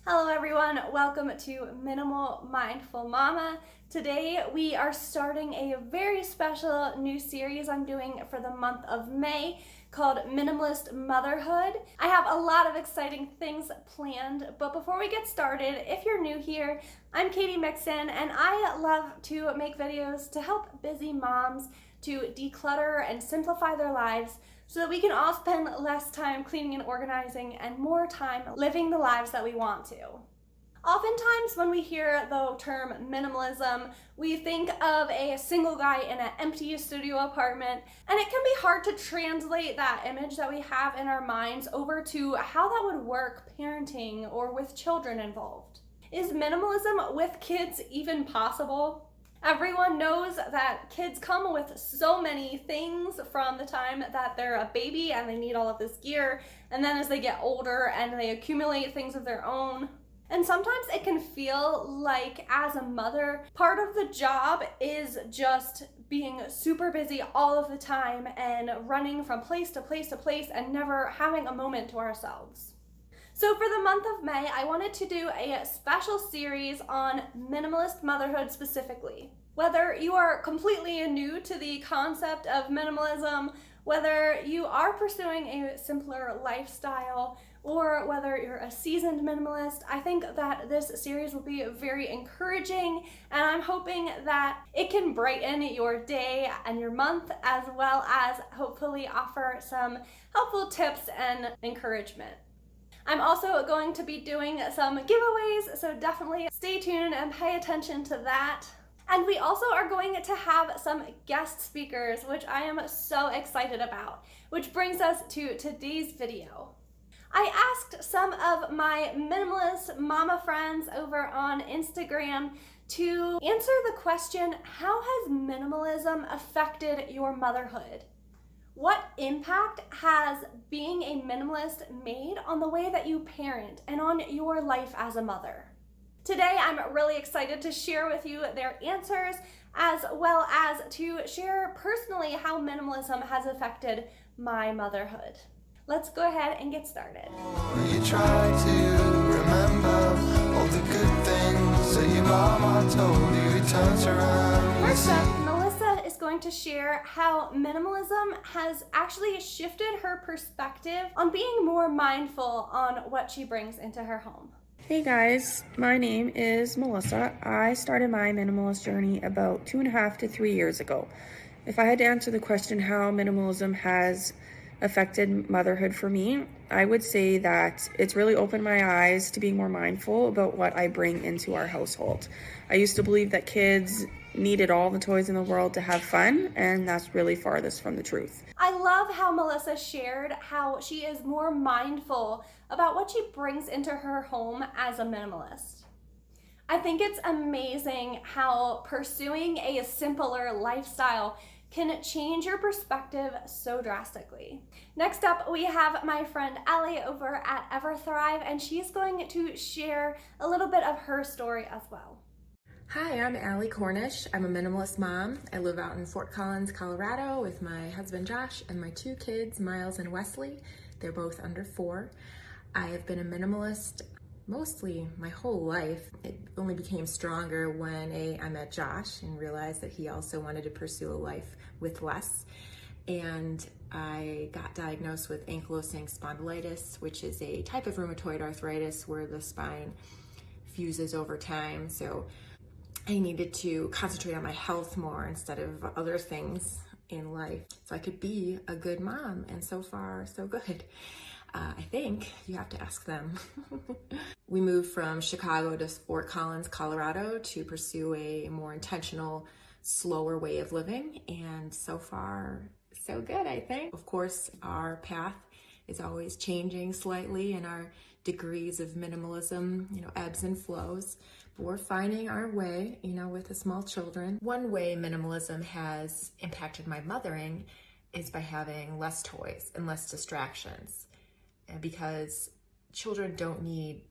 Hello everyone, welcome to Minimal Mindful Mama. Today we are starting a very special new series I'm doing for the month of May called Minimalist Motherhood. I have a lot of exciting things planned, but before we get started, if you're new here, I'm Katie Mixon and I love to make videos to help busy moms to declutter and simplify their lives so that we can all spend less time cleaning and organizing and more time living the lives that we want to. Oftentimes when we hear the term minimalism, we think of a single guy in an empty studio apartment, and it can be hard to translate that image that we have in our minds over to how that would work parenting or with children involved. Is minimalism with kids even possible? Everyone knows that kids come with so many things from the time that they're a baby and they need all of this gear, and then as they get older and they accumulate things of their own. And sometimes it can feel like, as a mother, part of the job is just being super busy all of the time and running from place to place to place and never having a moment to ourselves. So for the month of May, I wanted to do a special series on minimalist motherhood specifically. Whether you are completely new to the concept of minimalism, whether you are pursuing a simpler lifestyle, or whether you're a seasoned minimalist, I think that this series will be very encouraging, and I'm hoping that it can brighten your day and your month, as well as hopefully offer some helpful tips and encouragement. I'm also going to be doing some giveaways, so definitely stay tuned and pay attention to that. And we also are going to have some guest speakers, which I am so excited about, which brings us to today's video. I asked some of my minimalist mama friends over on Instagram to answer the question, how has minimalism affected your motherhood? What impact has being a minimalist made on the way that you parent and on your life as a mother? Today, I'm really excited to share with you their answers, as well as to share personally how minimalism has affected my motherhood. Let's go ahead and get started. You try to remember all the good things that your mama told you. It turns around. First up, Melissa is going to share how minimalism has actually shifted her perspective on being more mindful on what she brings into her home. Hey guys, my name is Melissa. I started my minimalist journey about 2.5 to 3 years ago. If I had to answer the question how minimalism has affected motherhood for me, I would say that it's really opened my eyes to being more mindful about what I bring into our household. I used to believe that kids needed all the toys in the world to have fun, and that's really farthest from the truth. I love how Melissa shared how she is more mindful about what she brings into her home as a minimalist. I think it's amazing how pursuing a simpler lifestyle can change your perspective so drastically. Next up, we have my friend Allie over at EverThrive, and she's going to share a little bit of her story as well. Hi, I'm Allie Cornish. I'm a minimalist mom. I live out in Fort Collins, Colorado with my husband Josh and my 2 kids, Miles and Wesley. They're both under 4. I have been a minimalist mostly my whole life. It only became stronger when I met Josh and realized that he also wanted to pursue a life with less. And I got diagnosed with ankylosing spondylitis, which is a type of rheumatoid arthritis where the spine fuses over time. So I needed to concentrate on my health more instead of other things in life so I could be a good mom, and so far so good. I think you have to ask them. We moved from Chicago to Fort Collins, Colorado to pursue a more intentional, slower way of living, and so far so good, I think. Of course, our path is always changing slightly, and our degrees of minimalism, ebbs and flows. But we're finding our way, with the small children. One way minimalism has impacted my mothering is by having less toys and less distractions. Because children don't need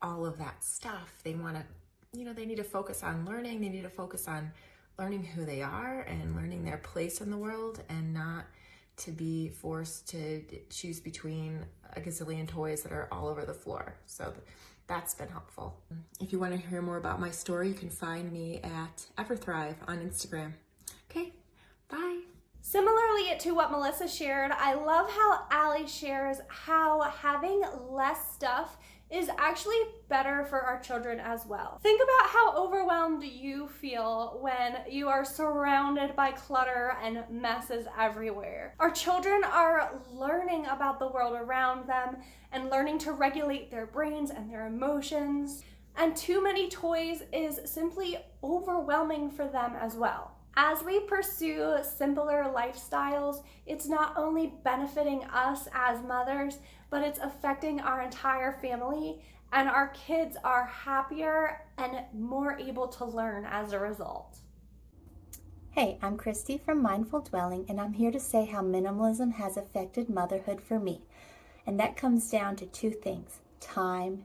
all of that stuff. They want to, they need to focus on learning. They need to focus on learning who they are and learning their place in the world, and not to be forced to choose between a gazillion toys that are all over the floor. So That's been helpful. If you want to hear more about my story, you can find me at Everthrive on Instagram. Okay, bye. Similarly to what Melissa shared, I love how Allie shares how having less stuff is actually better for our children as well. Think about how overwhelmed you feel when you are surrounded by clutter and messes everywhere. Our children are learning about the world around them and learning to regulate their brains and their emotions. And too many toys is simply overwhelming for them as well. As we pursue simpler lifestyles, it's not only benefiting us as mothers, but it's affecting our entire family, and our kids are happier and more able to learn as a result. Hey, I'm Christy from Mindful Dwelling, and I'm here to say how minimalism has affected motherhood for me. And that comes down to two things: time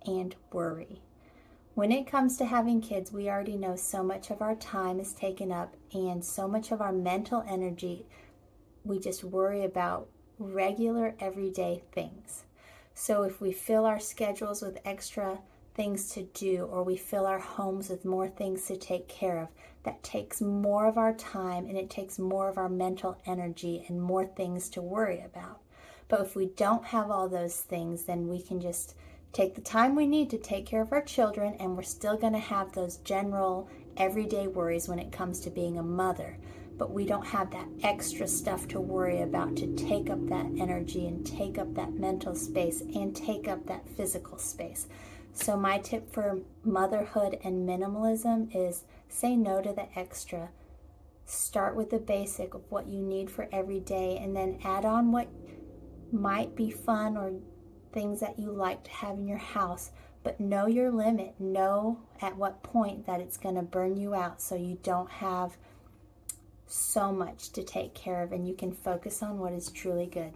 and worry. When it comes to having kids, we already know so much of our time is taken up and so much of our mental energy, we just worry about regular everyday things. So if we fill our schedules with extra things to do, or we fill our homes with more things to take care of, that takes more of our time and it takes more of our mental energy and more things to worry about. But if we don't have all those things, then we can just take the time we need to take care of our children, and we're still going to have those general everyday worries when it comes to being a mother. But we don't have that extra stuff to worry about to take up that energy and take up that mental space and take up that physical space. So my tip for motherhood and minimalism is say no to the extra. Start with the basic of what you need for every day, and then add on what might be fun or things that you like to have in your house. But know your limit. Know at what point that it's going to burn you out, so you don't have so much to take care of and you can focus on what is truly good.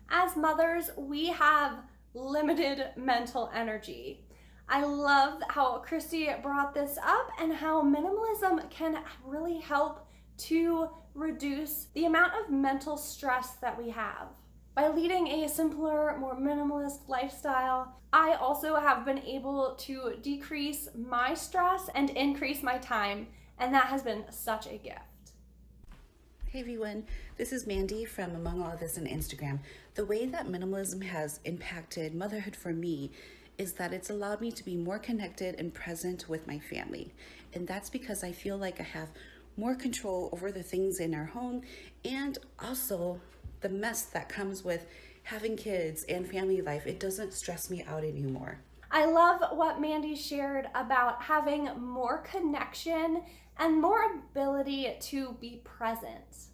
As mothers, we have limited mental energy. I love how Christy brought this up and how minimalism can really help to reduce the amount of mental stress that we have. By leading a simpler, more minimalist lifestyle, I also have been able to decrease my stress and increase my time, and that has been such a gift. Hey everyone, this is Mandy from Among All of Us on Instagram. The way that minimalism has impacted motherhood for me is that it's allowed me to be more connected and present with my family. And that's because I feel like I have more control over the things in our home, and also the mess that comes with having kids and family life. It doesn't stress me out anymore. I love what Mandy shared about having more connection and more ability to be present.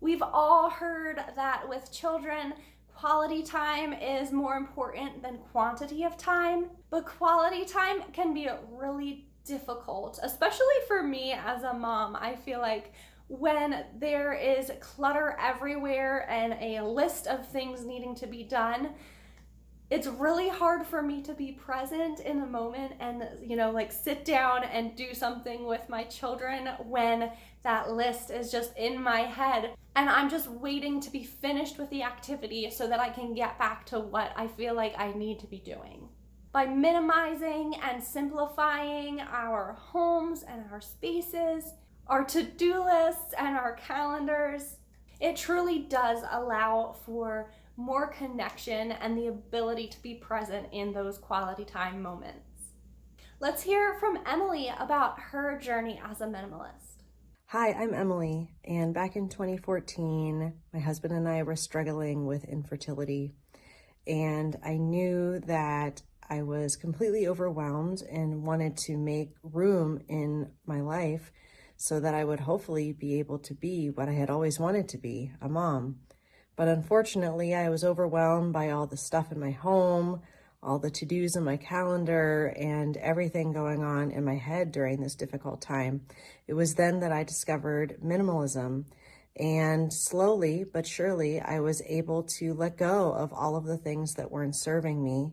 We've all heard that with children, quality time is more important than quantity of time, but quality time can be really difficult, especially for me as a mom. I feel like when there is clutter everywhere and a list of things needing to be done, it's really hard for me to be present in the moment and, sit down and do something with my children when that list is just in my head and I'm just waiting to be finished with the activity so that I can get back to what I feel like I need to be doing. By minimizing and simplifying our homes and our spaces, our to-do lists and our calendars, it truly does allow for more connection and the ability to be present in those quality time moments. Let's hear from Emily about her journey as a minimalist. Hi, I'm Emily, and back in 2014, my husband and I were struggling with infertility, and I knew that I was completely overwhelmed and wanted to make room in my life so that I would hopefully be able to be what I had always wanted to be, a mom. But unfortunately, I was overwhelmed by all the stuff in my home, all the to-dos in my calendar, and everything going on in my head during this difficult time. It was then that I discovered minimalism, and slowly but surely, I was able to let go of all of the things that weren't serving me.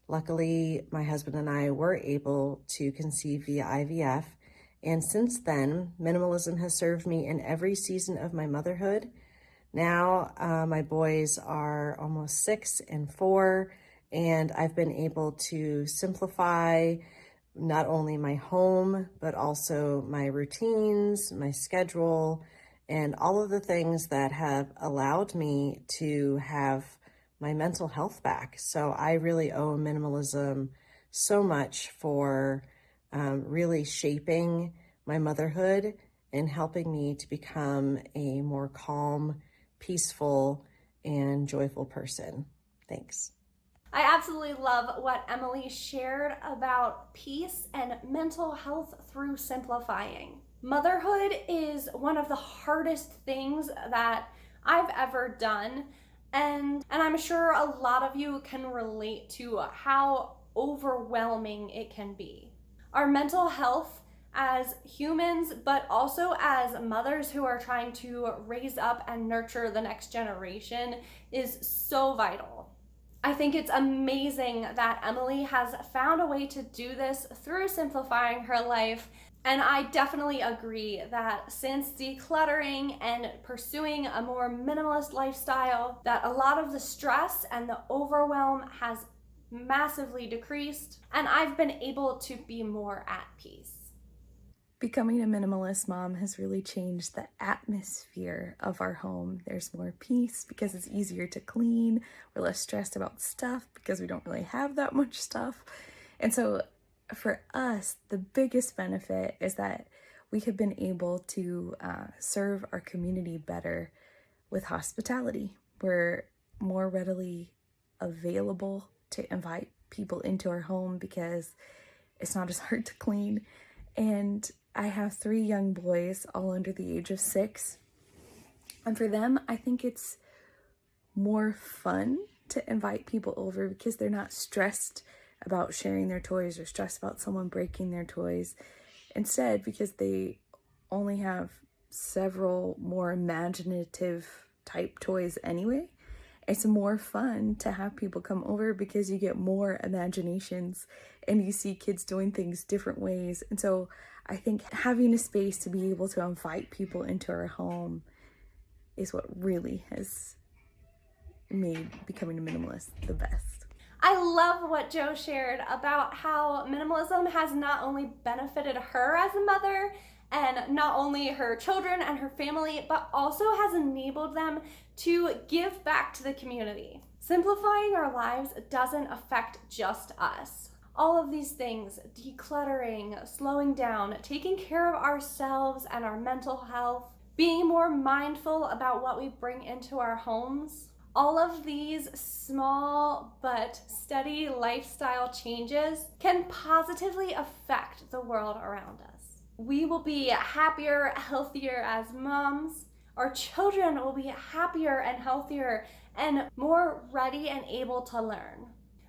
Luckily, my husband and I were able to conceive via IVF, and since then, minimalism has served me in every season of my motherhood. Now, my boys are almost 6 and 4, And I've been able to simplify not only my home, but also my routines, my schedule, and all of the things that have allowed me to have my mental health back. So I really owe minimalism so much for really shaping my motherhood and helping me to become a more calm, peaceful, and joyful person. Thanks. I absolutely love what Emily shared about peace and mental health through simplifying. Motherhood is one of the hardest things that I've ever done, and I'm sure a lot of you can relate to how overwhelming it can be. Our mental health as humans, but also as mothers who are trying to raise up and nurture the next generation, is so vital. I think it's amazing that Emily has found a way to do this through simplifying her life, and I definitely agree that since decluttering and pursuing a more minimalist lifestyle, that a lot of the stress and the overwhelm has massively decreased, and I've been able to be more at peace. Becoming a minimalist mom has really changed the atmosphere of our home. There's more peace because it's easier to clean. We're less stressed about stuff because we don't really have that much stuff. And so for us, the biggest benefit is that we have been able to serve our community better with hospitality. We're more readily available to invite people into our home because it's not as hard to clean. And I have 3 young boys, all under the age of 6. And for them, I think it's more fun to invite people over because they're not stressed about sharing their toys or stressed about someone breaking their toys. Instead, because they only have several more imaginative type toys anyway, it's more fun to have people come over because you get more imaginations and you see kids doing things different ways. And so I think having a space to be able to invite people into our home is what really has made becoming a minimalist the best. I love what Jo shared about how minimalism has not only benefited her as a mother and not only her children and her family, but also has enabled them to give back to the community. Simplifying our lives doesn't affect just us. All of these things, decluttering, slowing down, taking care of ourselves and our mental health, being more mindful about what we bring into our homes, all of these small but steady lifestyle changes can positively affect the world around us. We will be happier, healthier as moms. Our children will be happier and healthier and more ready and able to learn.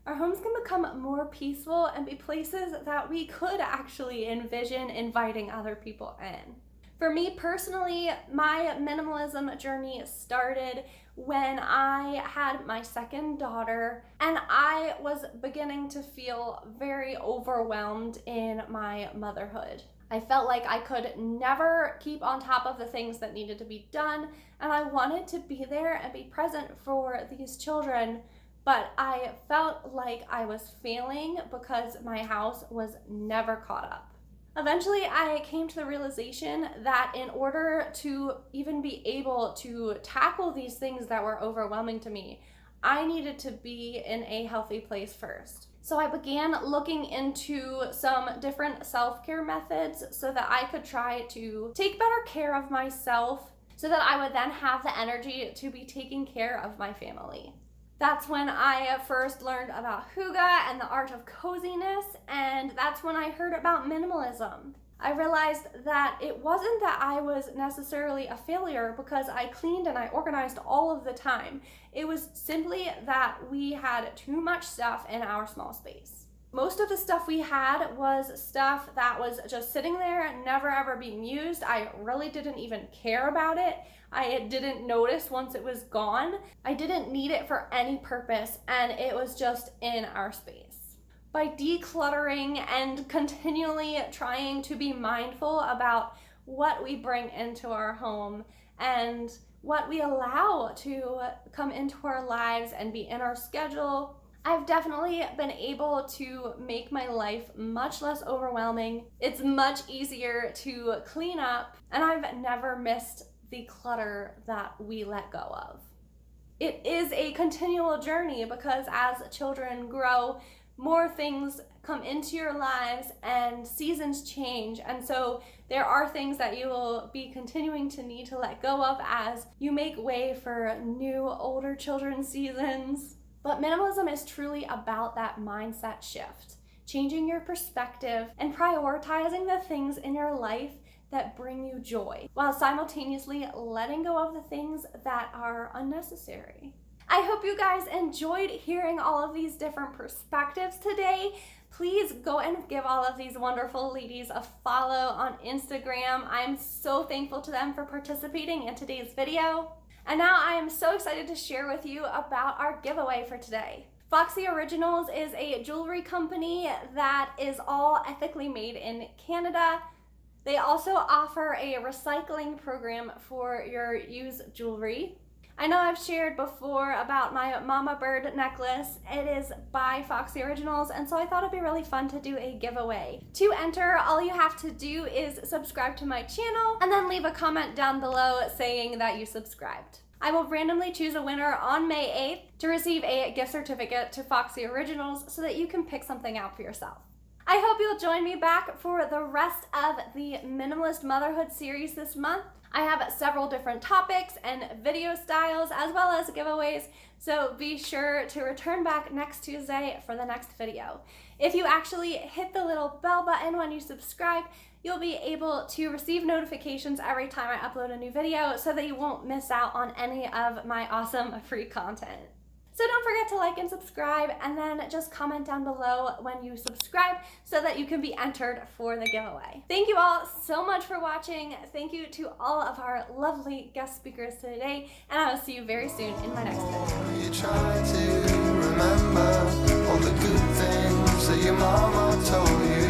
Our homes can become more peaceful and be places that we could actually envision inviting other people in. For me personally, my minimalism journey started when I had my second daughter and I was beginning to feel very overwhelmed in my motherhood. I felt like I could never keep on top of the things that needed to be done, and I wanted to be there and be present for these children, but I felt like I was failing because my house was never caught up. Eventually, I came to the realization that in order to even be able to tackle these things that were overwhelming to me, I needed to be in a healthy place first. So I began looking into some different self-care methods so that I could try to take better care of myself so that I would then have the energy to be taking care of my family. That's when I first learned about hygge and the art of coziness, and that's when I heard about minimalism. I realized that it wasn't that I was necessarily a failure because I cleaned and I organized all of the time. It was simply that we had too much stuff in our small space. Most of the stuff we had was stuff that was just sitting there, never ever being used. I really didn't even care about it. I didn't notice once it was gone. I didn't need it for any purpose, and it was just in our space. By decluttering and continually trying to be mindful about what we bring into our home and what we allow to come into our lives and be in our schedule, I've definitely been able to make my life much less overwhelming. It's much easier to clean up, and I've never missed the clutter that we let go of. It is a continual journey because as children grow, more things come into your lives and seasons change, and so there are things that you will be continuing to need to let go of as you make way for new, older children's seasons. But minimalism is truly about that mindset shift, changing your perspective and prioritizing the things in your life that bring you joy, while simultaneously letting go of the things that are unnecessary. I hope you guys enjoyed hearing all of these different perspectives today. Please go and give all of these wonderful ladies a follow on Instagram. I'm so thankful to them for participating in today's video. And now I am so excited to share with you about our giveaway for today. Foxy Originals is a jewelry company that is all ethically made in Canada. They also offer a recycling program for your used jewelry. I know I've shared before about my mama bird necklace. It is by Foxy Originals, and so I thought it'd be really fun to do a giveaway. To enter, all you have to do is subscribe to my channel and then leave a comment down below saying that you subscribed. I will randomly choose a winner on May 8th to receive a gift certificate to Foxy Originals so that you can pick something out for yourself. I hope you'll join me back for the rest of the Minimalist Motherhood series this month. I have several different topics and video styles as well as giveaways, so be sure to return back next Tuesday for the next video. If you actually hit the little bell button when you subscribe, you'll be able to receive notifications every time I upload a new video so that you won't miss out on any of my awesome free content. So don't forget to like and subscribe, and then just comment down below when you subscribe so that you can be entered for the giveaway. Thank you all so much for watching. Thank you to all of our lovely guest speakers today, and I will see you very soon in my next video. You try to remember all the good things that your mama told you.